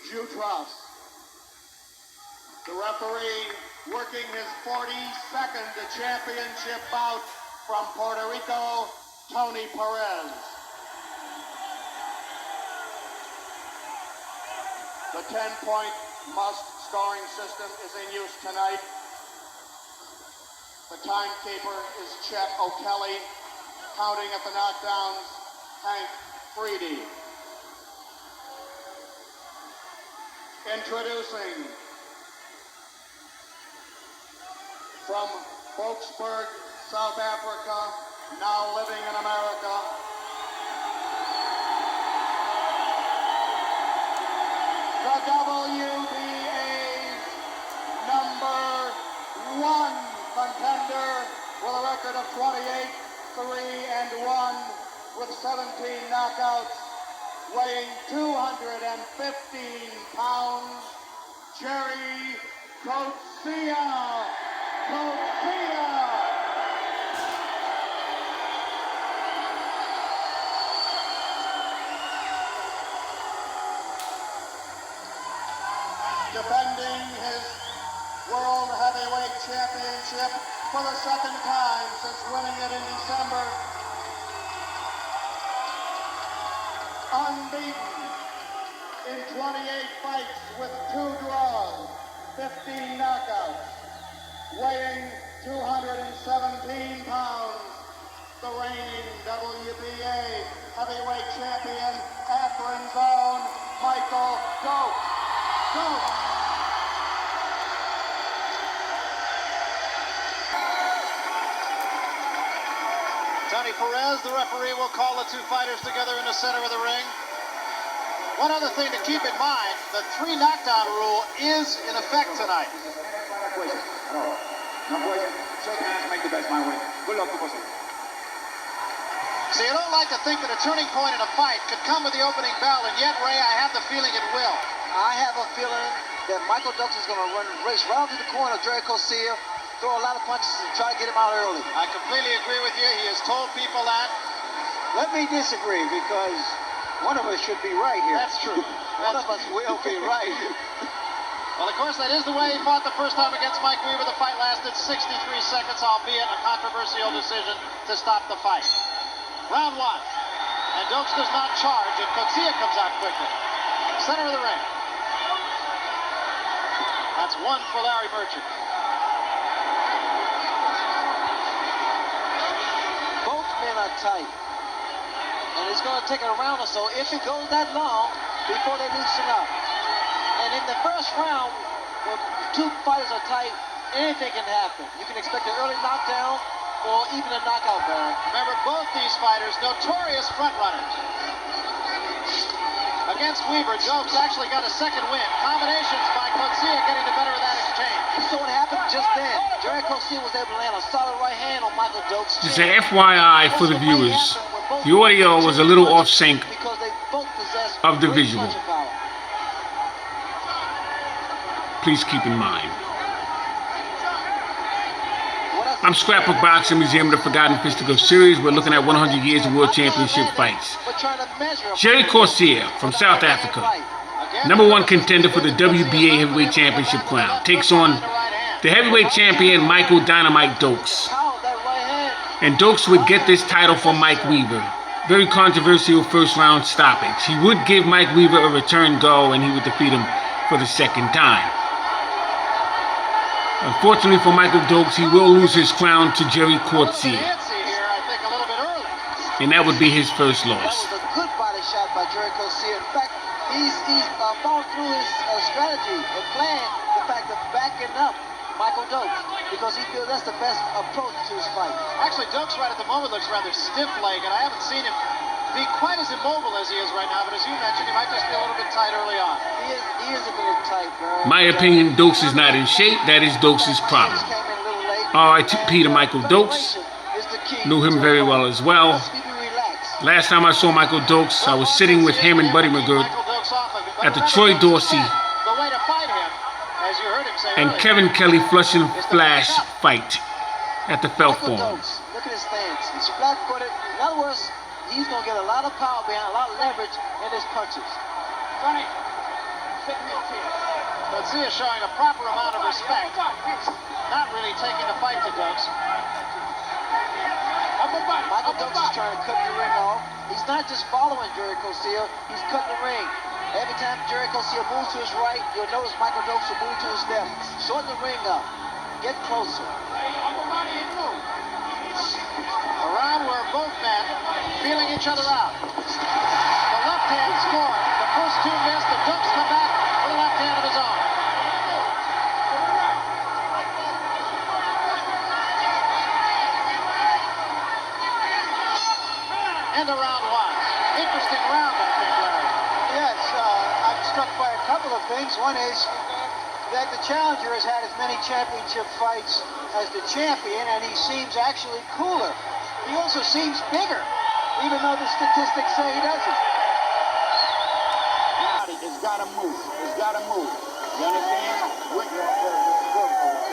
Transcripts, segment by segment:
The referee working his 42nd championship bout from Puerto Rico, Tony Perez. The 10-point must scoring system is in use tonight. The timekeeper is Chet O'Kelly. Counting at the knockdowns, Hank Freedy. Introducing from Boksburg, South Africa, now living in America, the WBA's #1 contender with a record of 28-3-1 with 17 knockouts, weighing 215 pounds, Gerrie Coetzee. Defending his World Heavyweight Championship for the second time since winning it in December. Unbeaten in 28 fights with 2 draws, 15 knockouts, weighing 217 pounds, the reigning WBA heavyweight champion, Athens' own Michael Dokes. Tony Perez, the referee, will call the two fighters together in the center of the ring. One other thing to keep in mind, the 3 knockdown rule is in effect tonight. Shake hands, make the best man win. Good luck, Coetzee. So you don't like to think that a turning point in a fight could come with the opening bell, and yet, Ray, I have the feeling it will. I have a feeling that Michael Dokes is going to race right up to the corner of Gerrie Coetzee, throw a lot of punches and try to get him out early. I completely agree with you. He has told people that. Let me disagree, because one of us should be right here. That's true. One of us will be right. Well, of course, that is the way he fought the first time against Mike Weaver. The fight lasted 63 seconds, albeit a controversial decision to stop the fight. Round 1. And Dokes does not charge, and Coetzee comes out quickly. Center of the ring. That's 1 for Larry Merchant. Both men are tight. And it's going to take a round or so, if it goes that long, before they loosen up. And in the first round, when 2 fighters are tight, anything can happen. You can expect an early knockdown or even a knockout, Barry. Remember, both these fighters, notorious front runners. Against Weaver, Dokes actually got a second win. Combinations by Coetzee getting the better of that exchange. So what happened just then? Gerrie Coetzee was able to land a solid right hand on Michael Dokes. Just an FYI for the viewers, the audio was a little off sync of the visual. Please keep in mind. I'm Scrapbookboxing, Museum of the Forgotten Fisticuffs series. We're looking at 100 years of World Championship fights. Gerrie Coetzee from South Africa, #1 contender for the WBA Heavyweight Championship crown, takes on the heavyweight champion Michael Dynamite Dokes. And Dokes would get this title from Mike Weaver. Very controversial first round stoppage. He would give Mike Weaver a return go, and he would defeat him for the second time. Unfortunately for Michael Dokes, he will lose his crown to Gerrie Coetzee. And that would be his first loss. That was a good body shot by Gerrie Coetzee. In fact, he's followed through his strategy and plan, the fact of backing up Michael Dokes, because he feels that's the best approach to his fight. Actually, Dokes right at the moment looks rather stiff-legged, and I haven't seen him be quite as immobile as he is right now, but as you mentioned, he might just be a little bit tight early on. He is a little tight, bro. My opinion, Dokes is not in shape. That is Dokes' problem. R.I.P. to Michael Dokes. Knew him very well as well. Last time I saw Michael Dokes, I was sitting with him and Buddy McGirt at the Troy Dorsey and Kevin Kelly Flush and Flash fight at the Felt Forum. Look at his stance. He's flat-footed. In other words, he's going to get a lot of power behind, a lot of leverage in his punches. Coetzee is showing a proper amount of respect. Not really taking the fight to Dokes. Michael Dokes is trying to cut the ring off. He's not just following Gerrie Coetzee, he's cutting the ring. Every time Gerrie Coetzee moves to his right, you'll notice Michael Dokes will move to his left. Shorten the ring up. Get closer. A round where both men feeling each other out. The left hand scored. The first two missed. The Dokes come back with a left hand of his own. End of round one. Interesting round, I think, Larry. Yes, I'm struck by a couple of things. One is that the challenger has had as many championship fights as the champion, and he seems actually cooler. He also seems bigger, even though the statistics say he doesn't. It's gotta move. It's gotta move. You understand?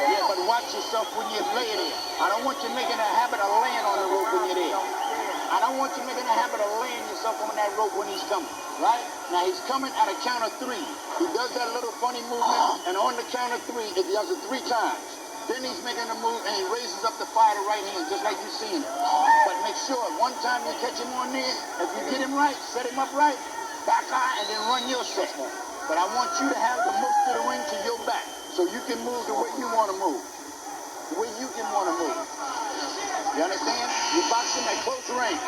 Yeah, but watch yourself when you lay there. I don't want you making a habit of laying on the rope when you're there. I don't want you making a habit of laying yourself on that rope when he's coming, right? Now he's coming at a count of three. He does that little funny movement, and on the count of three, if he does it 3 times, then he's making a move and he raises up to fire the right hand, just like you've seen it. But make sure, one time you catch him on there, if you get him right, set him up right, back eye, and then run your set. But I want you to have the most of the ring to your back, so you can move the way you want to move. The way you can want to move. You understand? You're boxing at close range.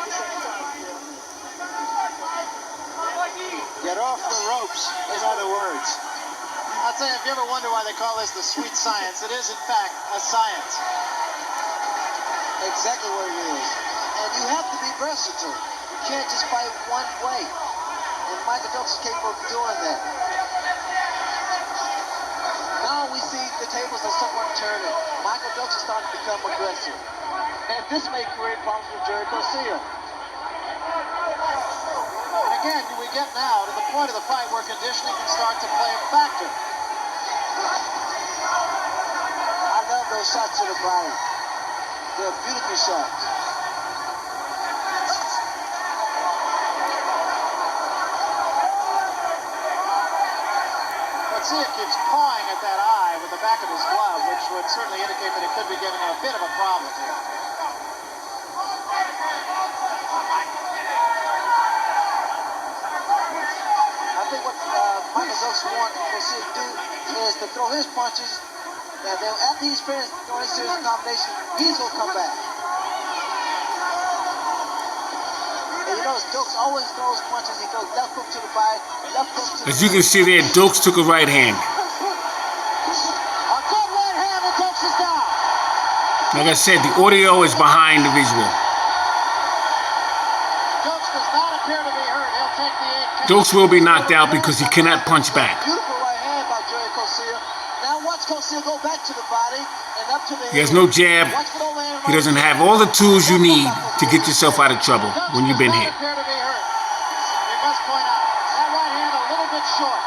Get off the ropes, in other words. I'll tell you, if you ever wonder why they call this the sweet science, it is, in fact, a science. Exactly what it is. And you have to be versatile. You can't just fight one way. And Michael Dokes is capable of doing that. Now we see the tables are somewhat turning. Michael Dokes is starting to become aggressive. And this may create problems with Gerrie Coetzee. And again, we get now to the point of the fight where conditioning can start to play a factor. I love those shots to the body. They're beautiful shots. Coetzee keeps pawing at that eye with the back of his glove, which would certainly indicate that it could be giving him a bit of a problem here. I think what Michael Dokes wants Coetzee to do is to throw his punches, and then after he's finished throwing his series of combination, he's going to come back. And you notice Dokes always throws punches. He throws left hook to the body, left hook to the As you can see there, Dokes took a right hand. A good right hand, and Dokes is down. Like I said, the audio is behind the visual. Dokes does not appear to be hurt. He'll take the 8 count. Dokes will be knocked out because he cannot punch back. beautiful right hand by Gerrie Coetzee. Now watch Coetzee go back to the body and up to the He has head. no jab. Watch for the overhand He right doesn't hand. have all the tools you need to get yourself out of trouble when you've been Dokes hit. does not appear to be hurt. We must point out that right hand a little bit short.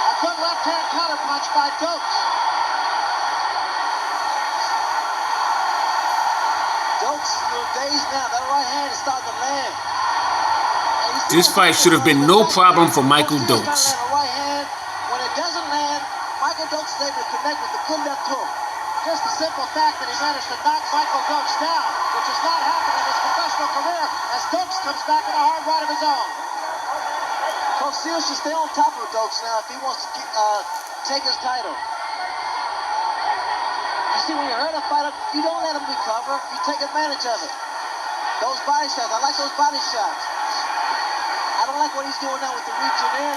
A good left hand counter punch by Dokes. Dokes is a little dazed now. That right hand is starting to land. And he's This fight should have been no problem for Michael He's trying to Dokes. land a right hand. When it doesn't land, Michael Dokes is able to connect with a good left hook. Just the simple fact that he managed to knock Michael Dokes down, which has not happened in his professional career, as Dokes comes back in a hard right of his own. Coetzee should stay on top of Dokes now if he wants to take his title. You see, when you hurt a fighter, you don't let him recover. You take advantage of it. Those body shots, I like those body shots. I don't like what he's doing now with the reaching in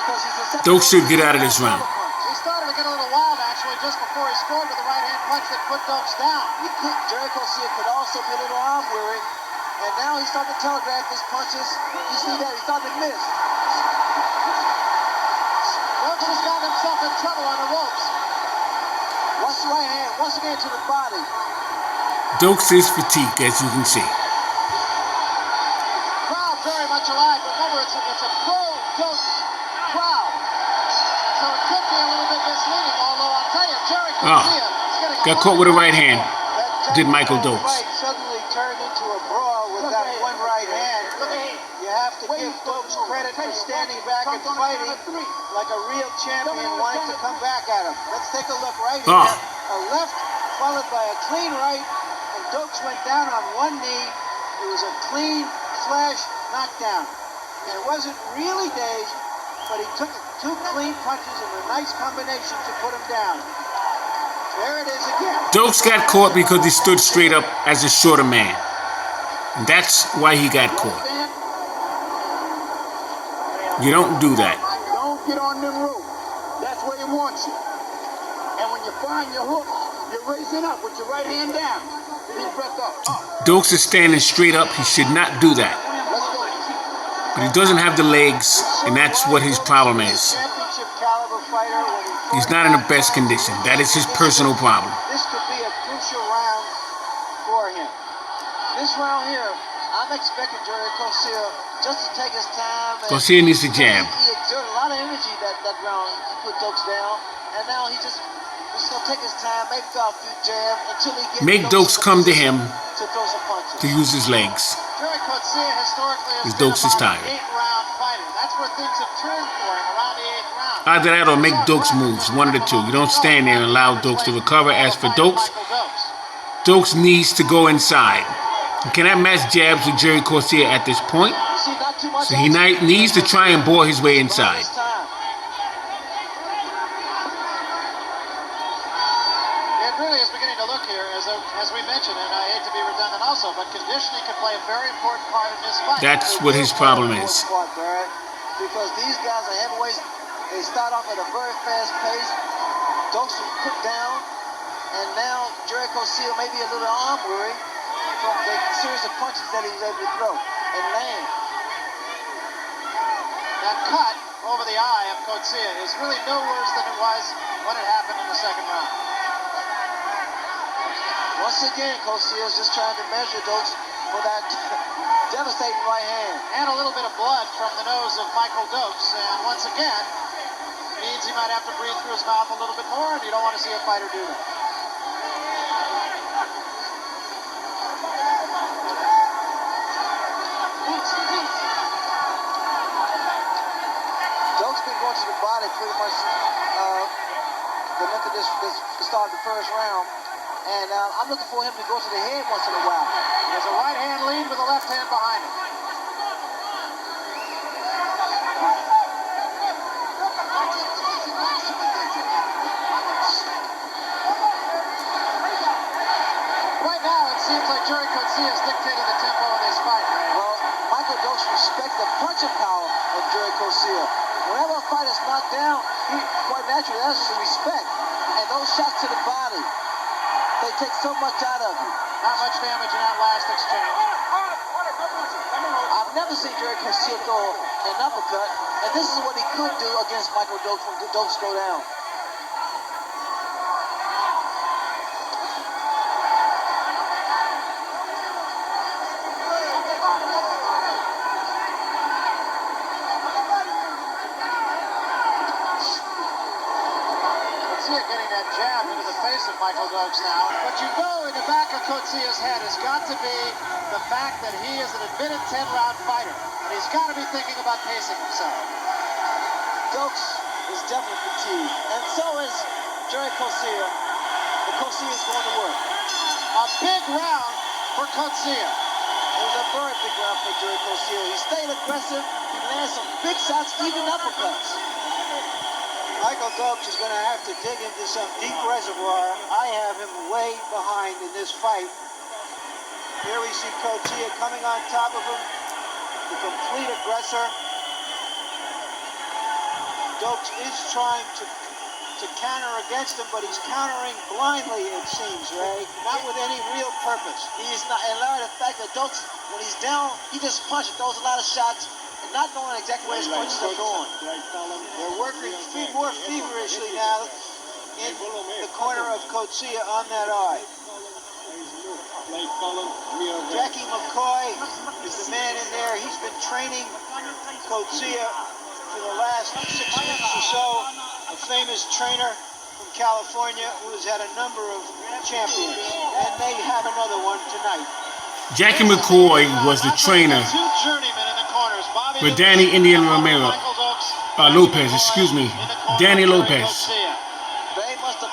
because he's accepting. Dokes should get out of this round. He started to get a little wild, actually, just before he scored with a right-hand punch that put Dokes down. Gerrie Coetzee could also be a little arm weary, and now he's starting to telegraph his punches. You see that? He's starting to miss. Dokes has gotten himself in trouble on the ropes. Watch the right hand once again to the body. Dokes is fatigued, as you can see. Crowd very much alive. Remember, it's a pro-Dokes crowd. And so it could be a little bit misleading, although I'll tell you, Gerrie Coetzee is getting Got caught with a right hand. That Did Michael technical Dokes. fight suddenly turned into a brawl with that one right hand. Look at him. Yeah, have to give Dokes credit for standing back and fighting like a real champion wanting to come back at him. Let's take a look right here. A left followed by a clean right, and Dokes went down on one knee. It was a clean flash knockdown. And it wasn't really dazed, but he took 2 clean punches and a nice combination to put him down. There it is again. Dokes got caught because he stood straight up as a shorter man. And that's why he got caught. You don't do that. Don't get on them ropes. That's where he wants you. And when you find your hook, you're raising up with your right hand down. Deep breath up. Dokes is standing straight up. He should not do that. But he doesn't have the legs, and that's what his problem is. He's not in the best condition. That is his personal problem. This could be a crucial round for him. This round here, I'm expecting Coetzee just to take his time. Coetzee needs to jab. He exerted a lot of energy that round to put Dokes down, and now he's just gonna take his time, maybe throw a few jabs until he gets. Make Dokes come to him to throw some punches. to use his legs. Coetzee historically has Dokes is tired. 8-round fighter. That's where things have turned for him around the 8th round. Either that or make Dokes moves, one of the two. You don't stand there and allow Dokes to recover. As for Dokes, Dokes needs to go inside. He cannot match jabs with Gerrie Coetzee at this point, so he needs to try and bore his way inside. It really is beginning to look here, as we mentioned, and I hate to be redundant also, but conditioning could play a very important part in this fight. That's what his problem is. Because these guys are heavyweights. They start off at a very fast pace. Dokes was put down, and now Gerrie Coetzee may be a little arm weary from the series of punches that he was able to throw and land. That cut over the eye of Coetzee is really no worse than it was when it happened in the 2nd round. Once again, Coetzee is just trying to measure Dokes for that devastating right hand. And a little bit of blood from the nose of Michael Dokes, and once again, means he might have to breathe through his mouth a little bit more, and you don't want to see a fighter do that. Dokes been going to the body pretty much the length of the start of the 1st round. And I'm looking for him to go to the head once in a while. There's a right hand lead with a left hand behind him. Right now, it seems like Gerrie Coetzee is dictating the tempo of this fight. Well, Michael Dokes respects the punching power of Gerrie Coetzee. Whenever a fighter's knocked down, he quite naturally has to respect. And those shots to the body, they take so much out of you. Not much damage in that last exchange. I've never seen Gerrie Coetzee throw an uppercut, and this is what he could do against Michael Dokes when Dokes go down. Getting that jab into the face of Michael Dokes now. But you know in the back of Coetzee's head has got to be the fact that he is an admitted 10-round fighter. And he's got to be thinking about pacing himself. Dokes is definitely fatigued. And so is Gerrie Coetzee. But Coetzee is going to work. A big round for Coetzee. It was a very big round for Gerrie Coetzee. He stayed aggressive. He landed some big shots, even uppercuts. Michael Dokes is going to have to dig into some deep reservoir. I have him way behind in this fight. Here we see Coetzee coming on top of him, the complete aggressor. Dokes is trying to counter against him, but he's countering blindly, it seems, Ray. Not with any real purpose. He's not, and the fact that Dokes, when he's down, he just punches, throws a lot of shots, and not knowing exactly where his punches are going. They're working more feverishly now in the corner of Coetzee on that eye. Jackie McCoy is the man in there. He's been training Coetzee for the last 6 weeks or so. A famous trainer from California who has had a number of champions. And they have another one tonight. Jackie McCoy was the trainer Two journeymen in the corners with Danny Indian Romero. Lopez, excuse me. Danny Lopez.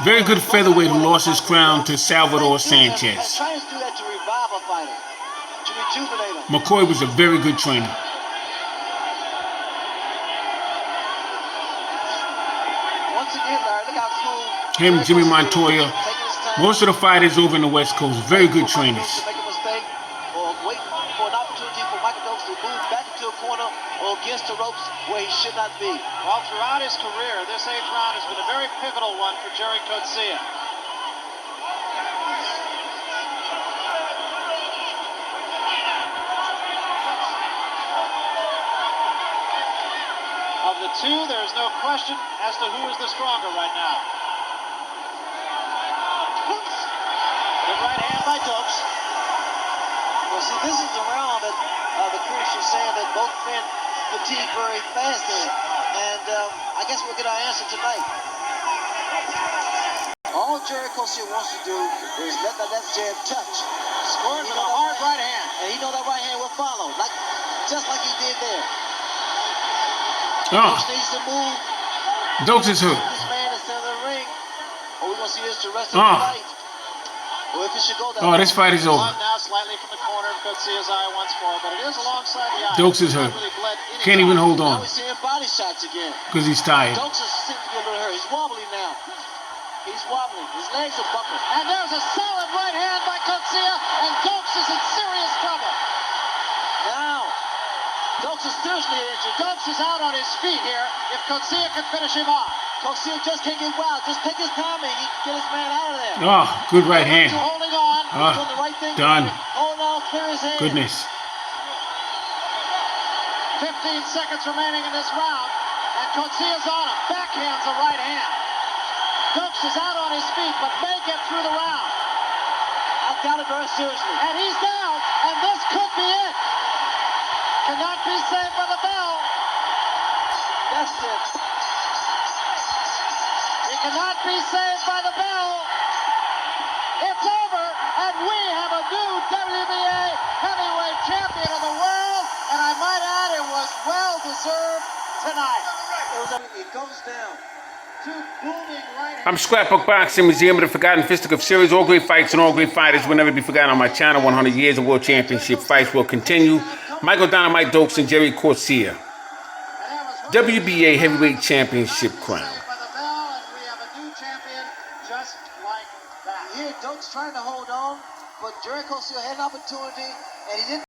Very good featherweight who lost his crown to Salvador Sanchez. Trying to do that to revive a fighter, to rejuvenate him. McCoy was a very good trainer. Once again, Larry, look how cool. Him, Jimmy Montoya. Most of the fighters over in the West Coast, very good trainers. Make a mistake, or wait for an opportunity for Michael Dokes to move back into a corner or against the ropes where he should not be. Well, throughout his career, this 8th round has been a very pivotal one for Gerrie Coetzee. Of the two, there's no question as to who is the stronger right now. Good right hand by Dokes. Well, see, this is the round that the critics are saying that both men fatigue very fast in. And I guess we'll get our answer tonight. All Gerrie Coetzee wants to do is let that left jab touch. Scored with a hard right hand. And he knows that right hand will follow, just like he did there. Oh, Dokes needs to move. Dokes is hurt. This man is center of the ring. Or we're going to see this the rest of the fight. Or if it should go that way. This fight is over. Now slightly from the corner of Coetzee's eye once more, but it is alongside the eye. Dokes is hurt. Can't even hold on. Now we're seeing body shots again. Because he's tired. Dokes seems to be a little hurt. He's wobbly now. He's wobbling. His legs are buckling. And there's a solid right hand by Coetzee, and Dokes is in serious trouble. Now, Dokes is seriously injured. Dokes is out on his feet here if Coetzee can finish him off. Coetzee just can't get wild. Just take his time and he can get his man out of there. Oh, good right hand. Holding on. Doing the right thing. Done. Hold on, clear his hand. Goodness. 15 seconds remaining in this round, and Coetzee is on him. Backhands a right hand. Dokes is out on his feet, but may get through the round. I doubt it very seriously. And he's down, and this could be it. Cannot be saved by the bell. That's it. He cannot be saved by the bell. It's over, and we have a new WBA heavyweight champion of the world, and I might add it was well-deserved tonight. It goes down. Two booming right I'm Scrapbook Boxing, Museum of the Forgotten Fisticuffs series. All great fights and all great fighters will never be forgotten on my channel. 100 years of World Championship fights will continue. Michael Dynamite Dokes and Gerrie Coetzee. WBA Heavyweight Championship crown. Here, Dokes trying to hold on, but Gerrie Coetzee had an opportunity, and he didn't.